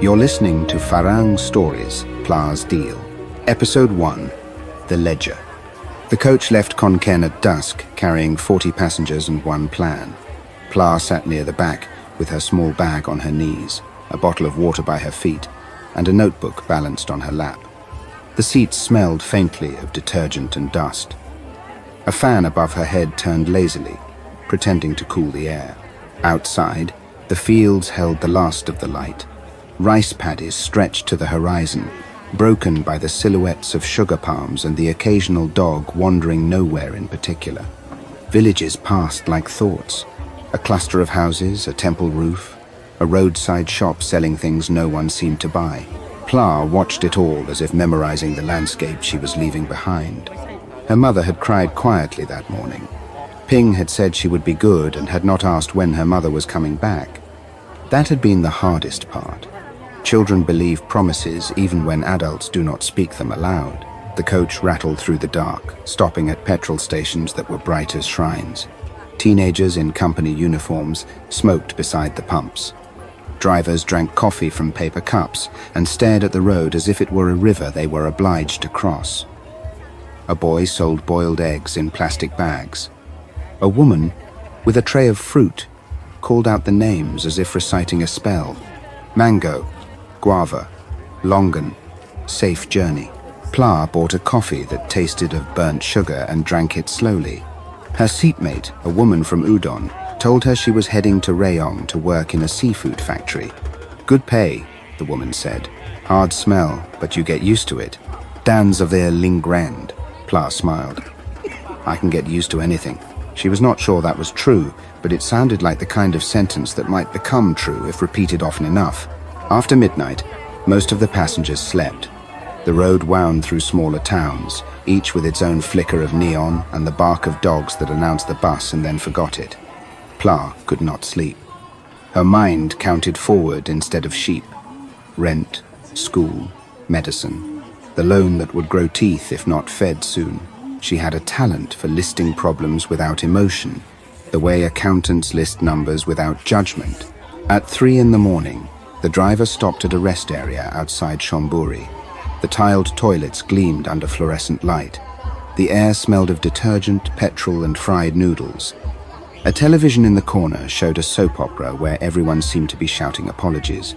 You're listening to Farang Stories, Plas Deal. Episode 1, The Ledger. The coach left Khon Kaen at dusk, carrying 40 passengers and one plan. Pla sat near the back, with her small bag on her knees, a bottle of water by her feet, and a notebook balanced on her lap. The seat smelled faintly of detergent and dust. A fan above her head turned lazily, pretending to cool the air. Outside, the fields held the last of the light. Rice paddies stretched to the horizon, broken by the silhouettes of sugar palms and the occasional dog wandering nowhere in particular. Villages passed like thoughts. A cluster of houses, a temple roof, a roadside shop selling things no one seemed to buy. Pla watched it all as if memorizing the landscape she was leaving behind. Her mother had cried quietly that morning. Ping had said she would be good and had not asked when her mother was coming back. That had been the hardest part. Children believe promises even when adults do not speak them aloud. The coach rattled through the dark, stopping at petrol stations that were bright as shrines. Teenagers in company uniforms smoked beside the pumps. Drivers drank coffee from paper cups and stared at the road as if it were a river they were obliged to cross. A boy sold boiled eggs in plastic bags. A woman, with a tray of fruit, called out the names as if reciting a spell. Mango, guava, longan, safe journey. Pla bought a coffee that tasted of burnt sugar and drank it slowly. Her seatmate, a woman from Udon, told her she was heading to Rayong to work in a seafood factory. Good pay, the woman said. Hard smell, but you get used to it. Dans of their Lingrand. Pla smiled. I can get used to anything. She was not sure that was true, but it sounded like the kind of sentence that might become true if repeated often enough. After midnight, most of the passengers slept. The road wound through smaller towns, each with its own flicker of neon and the bark of dogs that announced the bus and then forgot it. Pla could not sleep. Her mind counted forward instead of sheep. Rent, school, medicine. The loan that would grow teeth if not fed soon. She had a talent for listing problems without emotion, the way accountants list numbers without judgment. At 3 a.m, the driver stopped at a rest area outside Chonburi. The tiled toilets gleamed under fluorescent light. The air smelled of detergent, petrol, and fried noodles. A television in the corner showed a soap opera where everyone seemed to be shouting apologies.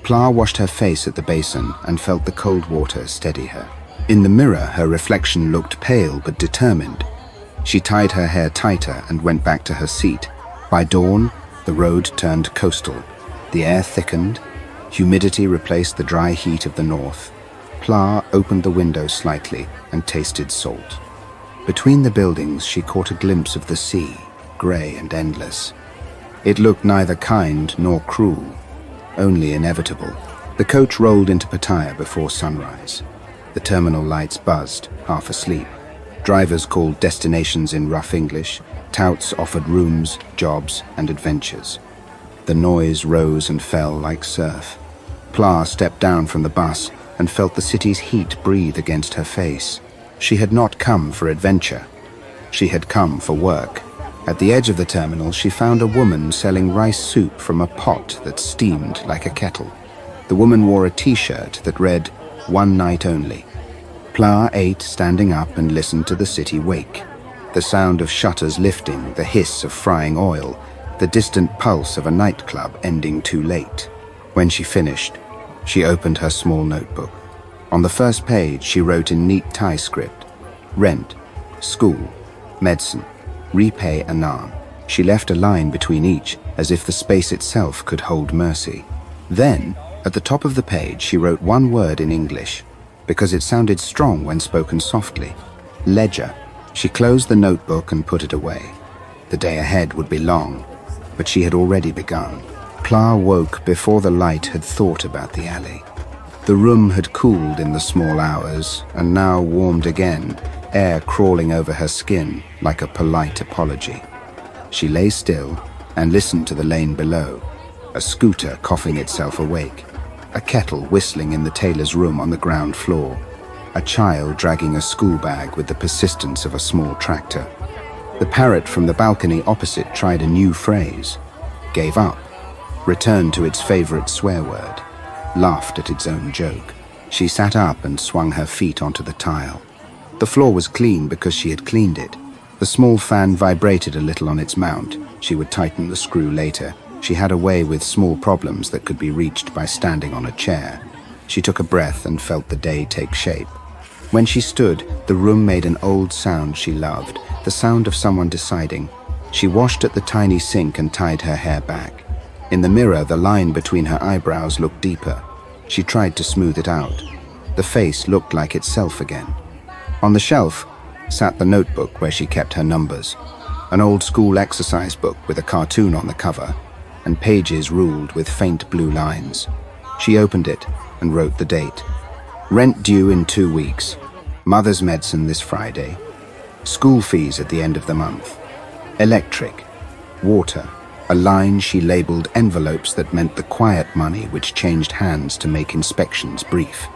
Pla washed her face at the basin and felt the cold water steady her. In the mirror, her reflection looked pale but determined. She tied her hair tighter and went back to her seat. By dawn, the road turned coastal. The air thickened. Humidity replaced the dry heat of the north. Pla opened the window slightly and tasted salt. Between the buildings, she caught a glimpse of the sea, grey and endless. It looked neither kind nor cruel, only inevitable. The coach rolled into Pattaya before sunrise. The terminal lights buzzed, half asleep. Drivers called destinations in rough English. Touts offered rooms, jobs, and adventures. The noise rose and fell like surf. Pla stepped down from the bus and felt the city's heat breathe against her face. She had not come for adventure. She had come for work. At the edge of the terminal, she found a woman selling rice soup from a pot that steamed like a kettle. The woman wore a t-shirt that read, "One night only." Pla ate standing up and listened to the city wake. The sound of shutters lifting, the hiss of frying oil, the distant pulse of a nightclub ending too late. When she finished, she opened her small notebook. On the first page, she wrote in neat Thai script, rent, school, medicine, repay Annan. She left a line between each, as if the space itself could hold mercy. Then, at the top of the page, she wrote one word in English, because it sounded strong when spoken softly. Ledger. She closed the notebook and put it away. The day ahead would be long, but she had already begun. Pla woke before the light had thought about the alley. The room had cooled in the small hours, and now warmed again, air crawling over her skin like a polite apology. She lay still and listened to the lane below, a scooter coughing itself awake, a kettle whistling in the tailor's room on the ground floor, a child dragging a school bag with the persistence of a small tractor. The parrot from the balcony opposite tried a new phrase, gave up, returned to its favorite swear word. laughed at its own joke. She sat up and swung her feet onto the tile. The floor was clean because she had cleaned it. The small fan vibrated a little on its mount. She would tighten the screw later. She had a way with small problems that could be reached by standing on a chair. She took a breath and felt the day take shape. When she stood, the room made an old sound she loved, the sound of someone deciding. She washed at the tiny sink and tied her hair back. In the mirror, the line between her eyebrows looked deeper. She tried to smooth it out. The face looked like itself again. On the shelf sat the notebook where she kept her numbers, an old school exercise book with a cartoon on the cover, and pages ruled with faint blue lines. She opened it and wrote the date. Rent due in 2 weeks. Mother's medicine this Friday. School fees at the end of the month. Electric. Water. A line she labeled envelopes that meant the quiet money which changed hands to make inspections brief.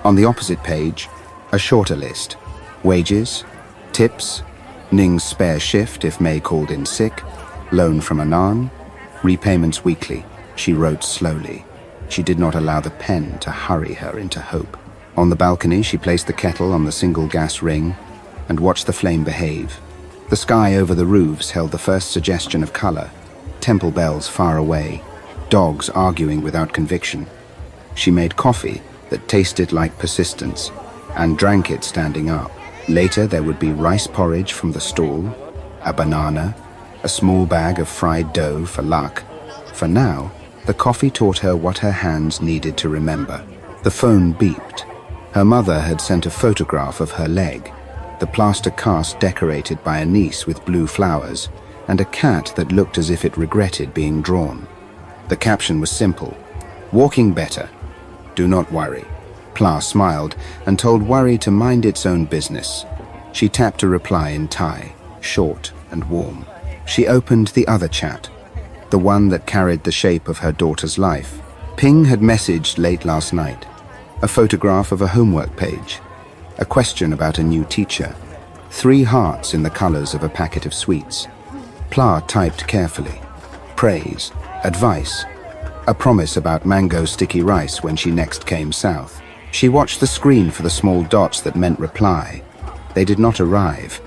On the opposite page, a shorter list. Wages, tips, Ning's spare shift if May called in sick, loan from Anan, repayments weekly. She wrote slowly. She did not allow the pen to hurry her into hope. On the balcony, she placed the kettle on the single gas ring and watched the flame behave. The sky over the roofs held the first suggestion of color. Temple bells far away, dogs arguing without conviction. She made coffee that tasted like persistence and drank it standing up. Later there would be rice porridge from the stall, a banana, a small bag of fried dough for luck. For now, the coffee taught her what her hands needed to remember. The phone beeped. Her mother had sent a photograph of her leg, the plaster cast decorated by a niece with blue flowers, and a cat that looked as if it regretted being drawn. The caption was simple: walking better. Do not worry. Plas smiled and told Worry to mind its own business. She tapped a reply in Thai, short and warm. She opened the other chat, the one that carried the shape of her daughter's life. Ping had messaged late last night. A photograph of a homework page. A question about a new teacher. 3 hearts in the colors of a packet of sweets. Pla typed carefully. Praise, advice, a promise about mango sticky rice when she next came south. She watched the screen for the small dots that meant reply. They did not arrive.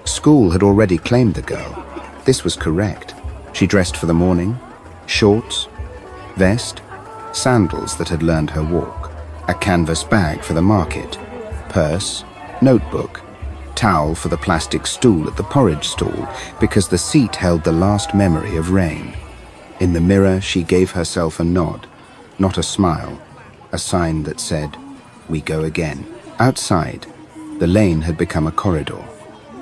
School had already claimed the girl. This was correct. She dressed for the morning. Shorts, vest, sandals that had learned her walk. A canvas bag for the market. Purse, notebook, towel for the plastic stool at the porridge stall because the seat held the last memory of rain. In the mirror, she gave herself a nod, not a smile, a sign that said, "We go again." Outside, the lane had become a corridor.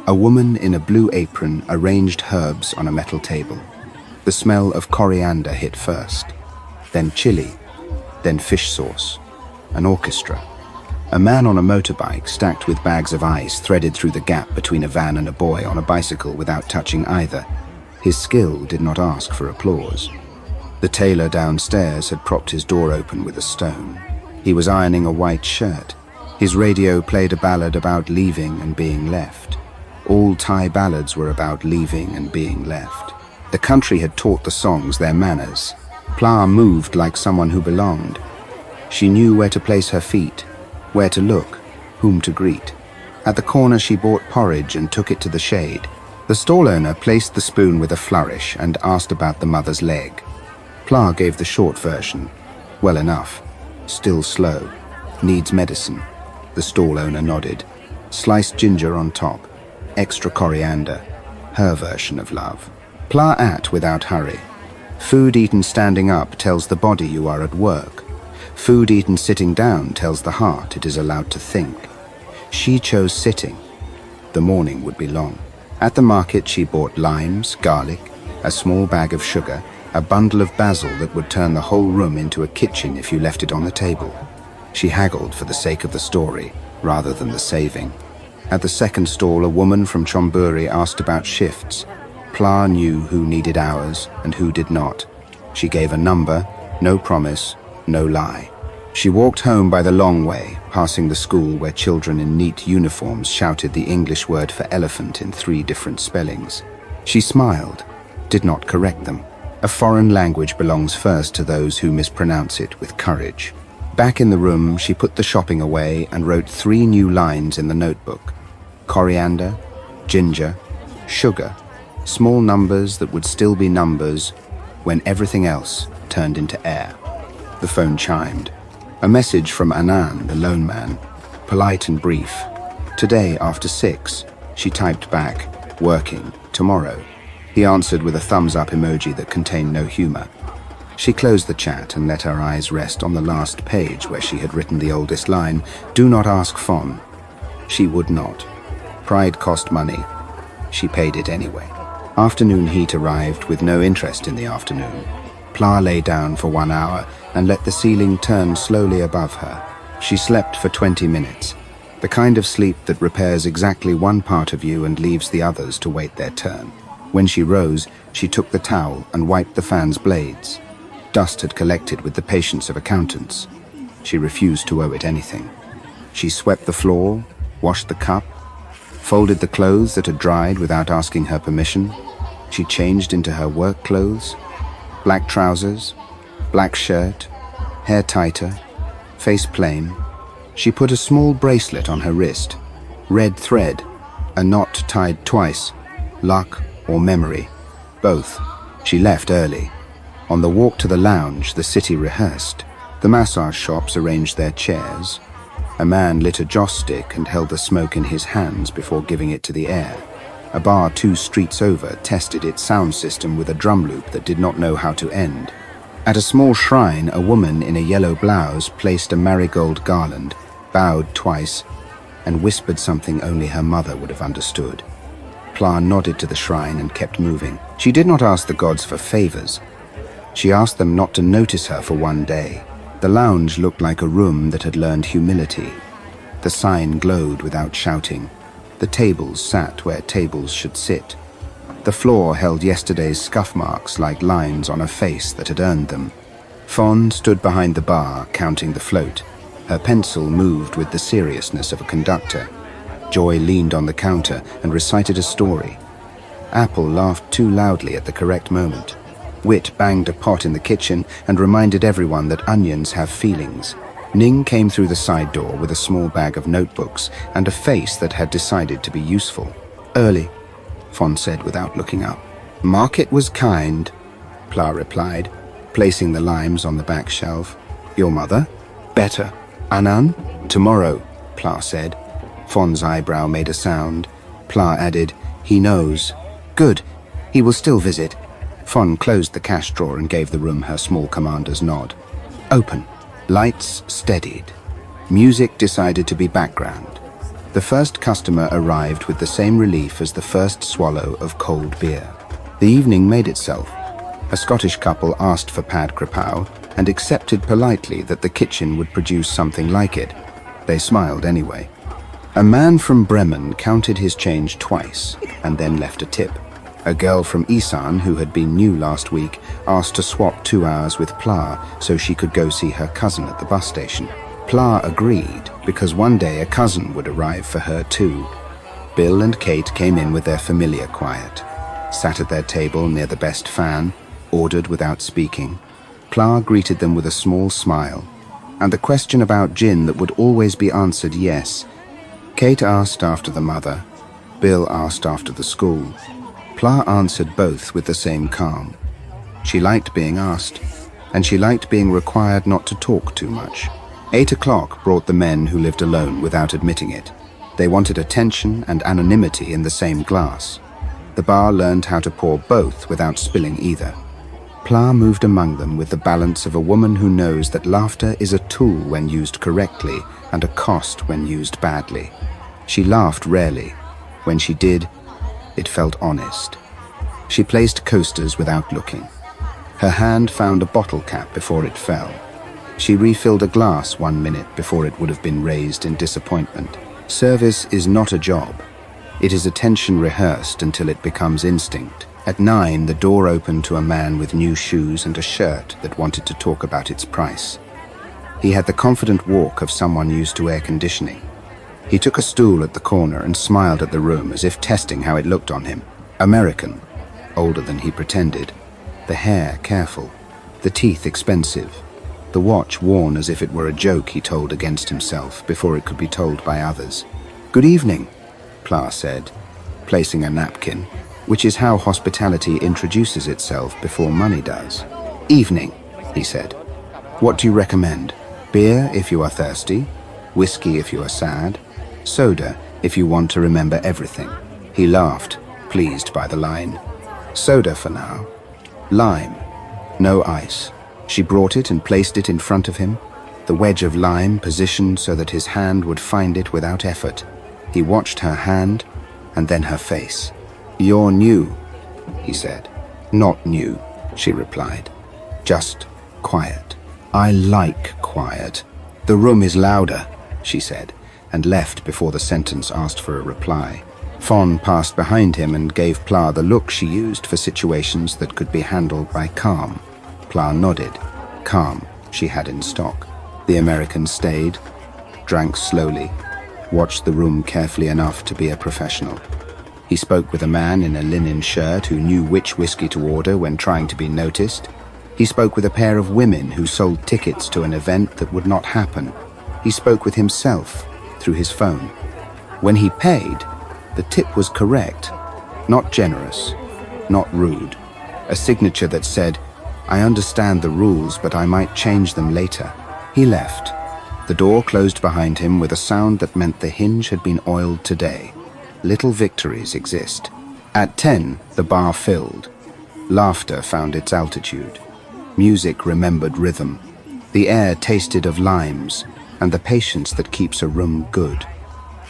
A woman in a blue apron arranged herbs on a metal table. The smell of coriander hit first, then chili, then fish sauce, an orchestra. A man on a motorbike stacked with bags of ice threaded through the gap between a van and a boy on a bicycle without touching either. His skill did not ask for applause. The tailor downstairs had propped his door open with a stone. He was ironing a white shirt. His radio played a ballad about leaving and being left. All Thai ballads were about leaving and being left. The country had taught the songs their manners. Pla moved like someone who belonged. She knew where to place her feet, where to look, whom to greet. At the corner she bought porridge and took it to the shade. The stall owner placed the spoon with a flourish and asked about the mother's leg. Pla gave the short version. Well enough. Still slow. Needs medicine. The stall owner nodded. Sliced ginger on top. Extra coriander. Her version of love. Pla ate without hurry. Food eaten standing up tells the body you are at work. Food eaten sitting down tells the heart it is allowed to think. She chose sitting. The morning would be long. At the market she bought limes, garlic, a small bag of sugar, a bundle of basil that would turn the whole room into a kitchen if you left it on the table. She haggled for the sake of the story, rather than the saving. At the second stall, a woman from Chonburi asked about shifts. Pla knew who needed hours and who did not. She gave a number, no promise, no lie. She walked home by the long way, passing the school where children in neat uniforms shouted the English word for elephant in 3 different spellings. She smiled, did not correct them. A foreign language belongs first to those who mispronounce it with courage. Back in the room, she put the shopping away and wrote 3 new lines in the notebook. Coriander, ginger, sugar, small numbers that would still be numbers when everything else turned into air. The phone chimed. A message from Anand, the lone man, polite and brief. Today after 6, she typed back, working, tomorrow. He answered with a thumbs-up emoji that contained no humour. She closed the chat and let her eyes rest on the last page where she had written the oldest line, "Do not ask Fon." She would not. Pride cost money. She paid it anyway. Afternoon heat arrived with no interest in the afternoon. Pla lay down for 1 hour and let the ceiling turn slowly above her. She slept for 20 minutes, the kind of sleep that repairs exactly one part of you and leaves the others to wait their turn. When she rose, she took the towel and wiped the fan's blades. Dust had collected with the patience of accountants. She refused to owe it anything. She swept the floor, washed the cup, folded the clothes that had dried without asking her permission. She changed into her work clothes, black trousers, black shirt, hair tighter, face plain. She put a small bracelet on her wrist, red thread, a knot tied twice, luck or memory, both. She left early. On the walk to the lounge, the city rehearsed. The massage shops arranged their chairs. A man lit a joss stick and held the smoke in his hands before giving it to the air. A bar 2 streets over tested its sound system with a drum loop that did not know how to end. At a small shrine, a woman in a yellow blouse placed a marigold garland, bowed twice, and whispered something only her mother would have understood. Pla nodded to the shrine and kept moving. She did not ask the gods for favours. She asked them not to notice her for 1 day. The lounge looked like a room that had learned humility. The sign glowed without shouting. The tables sat where tables should sit. The floor held yesterday's scuff marks like lines on a face that had earned them. Fon stood behind the bar, counting the float. Her pencil moved with the seriousness of a conductor. Joy leaned on the counter and recited a story. Apple laughed too loudly at the correct moment. Wit banged a pot in the kitchen and reminded everyone that onions have feelings. Ning came through the side door with a small bag of notebooks and a face that had decided to be useful. Early, Fon said without looking up. Market was kind, Pla replied, placing the limes on the back shelf. Your mother? Better. Anand? Tomorrow, Pla said. Fon's eyebrow made a sound. Pla added, he knows. Good. He will still visit. Fon closed the cash drawer and gave the room her small commander's nod. Open. Lights steadied. Music decided to be background. The first customer arrived with the same relief as the first swallow of cold beer. The evening made itself. A Scottish couple asked for pad krapau and accepted politely that the kitchen would produce something like it. They smiled anyway. A man from Bremen counted his change twice and then left a tip. A girl from Isan, who had been new last week, asked to swap 2 hours with Pla so she could go see her cousin at the bus station. Pla agreed because one day a cousin would arrive for her too. Bill and Kate came in with their familiar quiet, sat at their table near the best fan, ordered without speaking. Pla greeted them with a small smile, and the question about gin that would always be answered yes. Kate asked after the mother. Bill asked after the school. Pla answered both with the same calm. She liked being asked, and she liked being required not to talk too much. 8 o'clock brought the men who lived alone without admitting it. They wanted attention and anonymity in the same glass. The bar learned how to pour both without spilling either. Pla moved among them with the balance of a woman who knows that laughter is a tool when used correctly and a cost when used badly. She laughed rarely. When she did, it felt honest. She placed coasters without looking. Her hand found a bottle cap before it fell. She refilled a glass 1 minute before it would have been raised in disappointment. Service is not a job. It is attention rehearsed until it becomes instinct. At 9, the door opened to a man with new shoes and a shirt that wanted to talk about its price. He had the confident walk of someone used to air conditioning. He took a stool at the corner and smiled at the room as if testing how it looked on him. American, older than he pretended. The hair careful, the teeth expensive. the watch worn as if it were a joke he told against himself before it could be told by others. "Good evening," Plas said, placing a napkin, which is how hospitality introduces itself before money does. "Evening," he said. "What do you recommend? Beer if you are thirsty, whiskey if you are sad, soda if you want to remember everything." He laughed, pleased by the line. "Soda for now. Lime. No ice." She brought it and placed it in front of him, the wedge of lime positioned so that his hand would find it without effort. He watched her hand and then her face. "You're new," he said. "Not new," she replied. "Just quiet." "I like quiet." "The room is louder," she said, and left before the sentence asked for a reply. Fon passed behind him and gave Plas the look she used for situations that could be handled by calm. Plas nodded. Calm she had in stock. The American stayed, drank slowly, watched the room carefully enough to be a professional. He spoke with a man in a linen shirt who knew which whiskey to order when trying to be noticed. He spoke with a pair of women who sold tickets to an event that would not happen. He spoke with himself through his phone. When he paid, the tip was correct, not generous, not rude. A signature that said, "I understand the rules, but I might change them later." He left. The door closed behind him with a sound that meant the hinge had been oiled today. Little victories exist. At 10, the bar filled. Laughter found its altitude. Music remembered rhythm. The air tasted of limes and the patience that keeps a room good.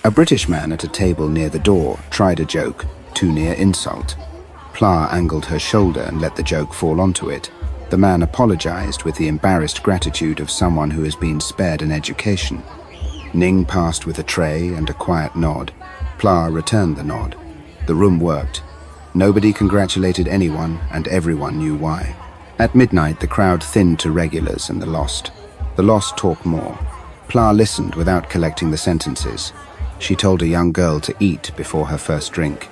A British man at a table near the door tried a joke, too near insult. Plas angled her shoulder and let the joke fall onto it. The man apologized with the embarrassed gratitude of someone who has been spared an education. Ning passed with a tray and a quiet nod. Plas returned the nod. The room worked. Nobody congratulated anyone, and everyone knew why. At midnight, the crowd thinned to regulars and the lost. The lost talk more. Plas listened without collecting the sentences. She told a young girl to eat before her first drink.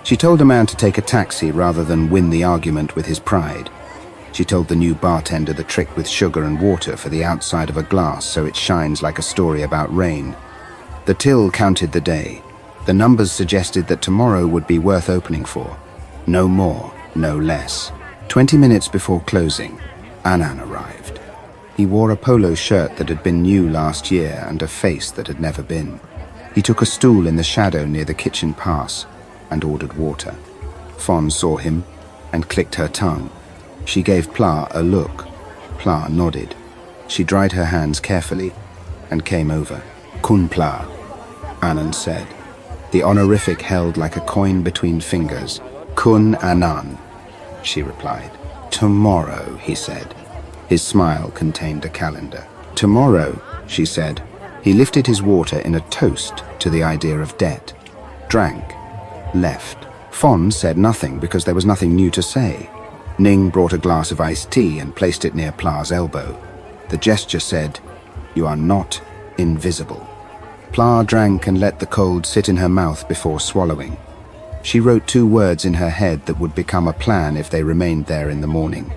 She told a man to take a taxi rather than win the argument with his pride. She told the new bartender the trick with sugar and water for the outside of a glass so it shines like a story about rain. The till counted the day. The numbers suggested that tomorrow would be worth opening for. No more, no less. 20 minutes before closing, Anand arrived. He wore a polo shirt that had been new last year and a face that had never been. He took a stool in the shadow near the kitchen pass and ordered water. Fon saw him and clicked her tongue. She gave Plas a look. Plas nodded. She dried her hands carefully and came over. "Kun Plas," Anand said. The honorific held like a coin between fingers. "Kun Anand," she replied. "Tomorrow," he said. His smile contained a calendar. "Tomorrow," she said. He lifted his water in a toast to the idea of debt. Drank. Left. Fon said nothing because there was nothing new to say. Ning brought a glass of iced tea and placed it near Plas' elbow. The gesture said, "You are not invisible." Plas drank and let the cold sit in her mouth before swallowing. She wrote 2 words in her head that would become a plan if they remained there in the morning.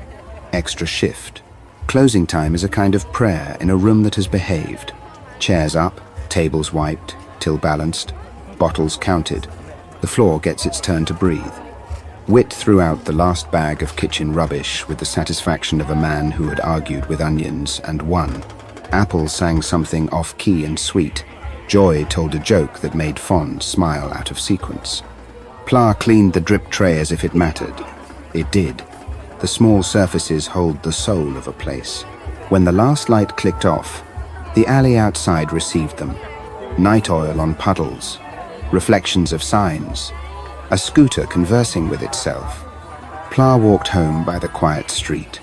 Extra shift. Closing time is a kind of prayer in a room that has behaved. Chairs up, tables wiped, till balanced, bottles counted. The floor gets its turn to breathe. Wit threw out the last bag of kitchen rubbish with the satisfaction of a man who had argued with onions and won. Apple sang something off-key and sweet. Joy told a joke that made Fon smile out of sequence. Plas cleaned the drip tray as if it mattered. It did. The small surfaces hold the soul of a place. When the last light clicked off, the alley outside received them. Night oil on puddles, reflections of signs, a scooter conversing with itself. Plas walked home by the quiet street.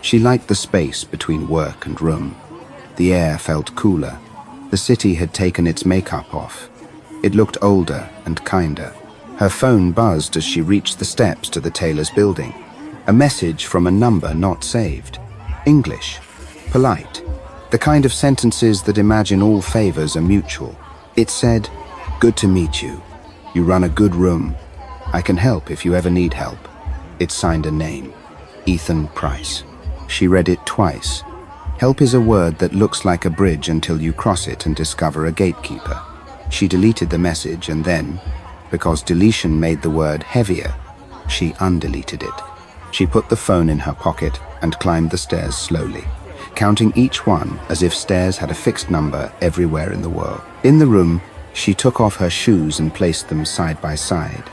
She liked the space between work and room. The air felt cooler. The city had taken its makeup off. It looked older and kinder. Her phone buzzed as she reached the steps to the tailor's building. A message from a number not saved. English. Polite. The kind of sentences that imagine all favors are mutual. It said, "Good to meet you. You run a good room. I can help if you ever need help." It signed a name. Ethan Price. She read it twice. Help is a word that looks like a bridge until you cross it and discover a gatekeeper. She deleted the message and then, because deletion made the word heavier, she undeleted it. She put the phone in her pocket and climbed the stairs slowly, counting each one as if stairs had a fixed number everywhere in the world. In the room, she took off her shoes and placed them side by side.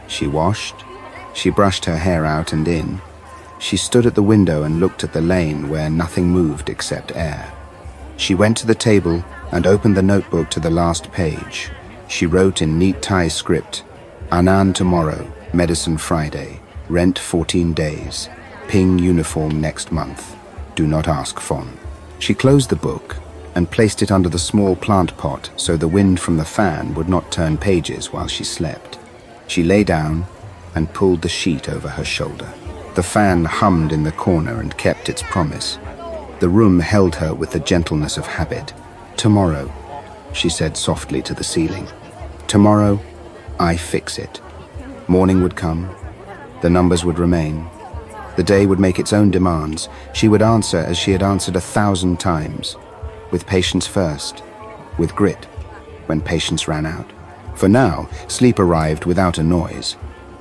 She washed, she brushed her hair out and in. She stood at the window and looked at the lane where nothing moved except air. She went to the table and opened the notebook to the last page. She wrote in neat Thai script, Anand tomorrow, medicine Friday, rent 14 days, ping uniform next month, do not ask phone. She closed the book and placed it under the small plant pot so the wind from the fan would not turn pages while she slept. She lay down and pulled the sheet over her shoulder. The fan hummed in the corner and kept its promise. The room held her with the gentleness of habit. Tomorrow, she said softly to the ceiling. Tomorrow, I fix it. Morning would come. The numbers would remain. The day would make its own demands. She would answer as she had answered 1,000 times. With patience first. With grit, when patience ran out. For now, sleep arrived without a noise.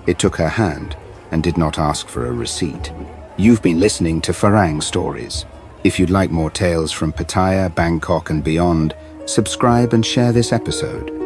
It took her hand and did not ask for a receipt. You've been listening to Farang Stories. If you'd like more tales from Pattaya, Bangkok and beyond, subscribe and share this episode.